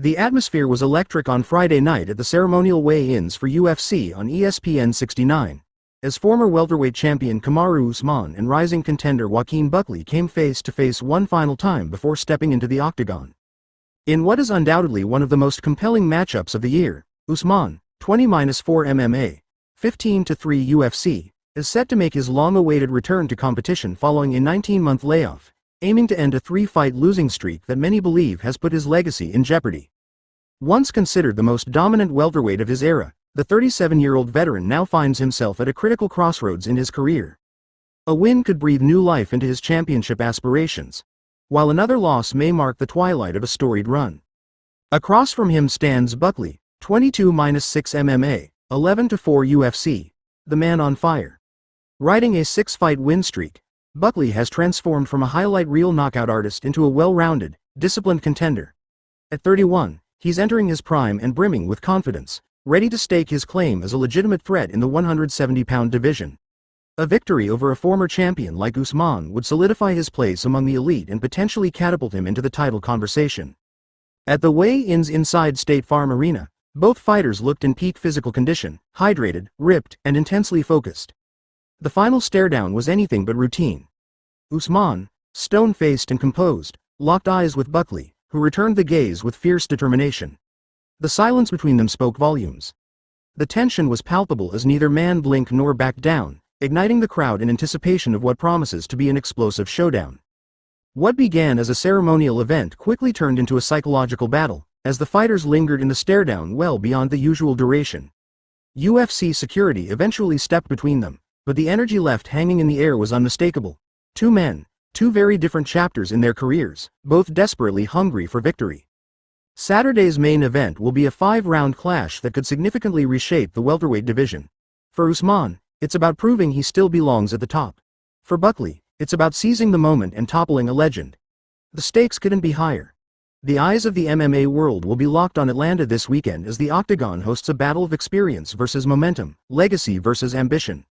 The atmosphere was electric on Friday night at the ceremonial weigh-ins for UFC on ESPN 69, as former welterweight champion Kamaru Usman and rising contender Joaquin Buckley came face-to-face one final time before stepping into the Octagon. In what is undoubtedly one of the most compelling matchups of the year, Usman, 20-4 MMA, 15-3 UFC, is set to make his long-awaited return to competition following a 19-month layoff, aiming to end a 3-fight losing streak that many believe has put his legacy in jeopardy. Once considered the most dominant welterweight of his era, the 37-year-old veteran now finds himself at a critical crossroads in his career. A win could breathe new life into his championship aspirations, while another loss may mark the twilight of a storied run. Across from him stands Buckley, 22-6 MMA, 11-4 UFC, the man on fire. Riding a 6-fight win streak, Buckley has transformed from a highlight reel knockout artist into a well-rounded, disciplined contender. At 31, he's entering his prime and brimming with confidence, ready to stake his claim as a legitimate threat in the 170-pound division. A victory over a former champion like Usman would solidify his place among the elite and potentially catapult him into the title conversation. At the weigh-ins inside State Farm Arena, both fighters looked in peak physical condition, hydrated, ripped, and intensely focused. The final stare-down was anything but routine. Usman, stone-faced and composed, locked eyes with Buckley, who returned the gaze with fierce determination. The silence between them spoke volumes. The tension was palpable as neither man blinked nor backed down, igniting the crowd in anticipation of what promises to be an explosive showdown. What began as a ceremonial event quickly turned into a psychological battle, as the fighters lingered in the stare-down well beyond the usual duration. UFC security eventually stepped between them, but the energy left hanging in the air was unmistakable. Two men, two very different chapters in their careers, both desperately hungry for victory. Saturday's main event will be a 5-round clash that could significantly reshape the welterweight division. For Usman, it's about proving he still belongs at the top. For Buckley, it's about seizing the moment and toppling a legend. The stakes couldn't be higher. The eyes of the MMA world will be locked on Atlanta this weekend as the Octagon hosts a battle of experience versus momentum, legacy versus ambition.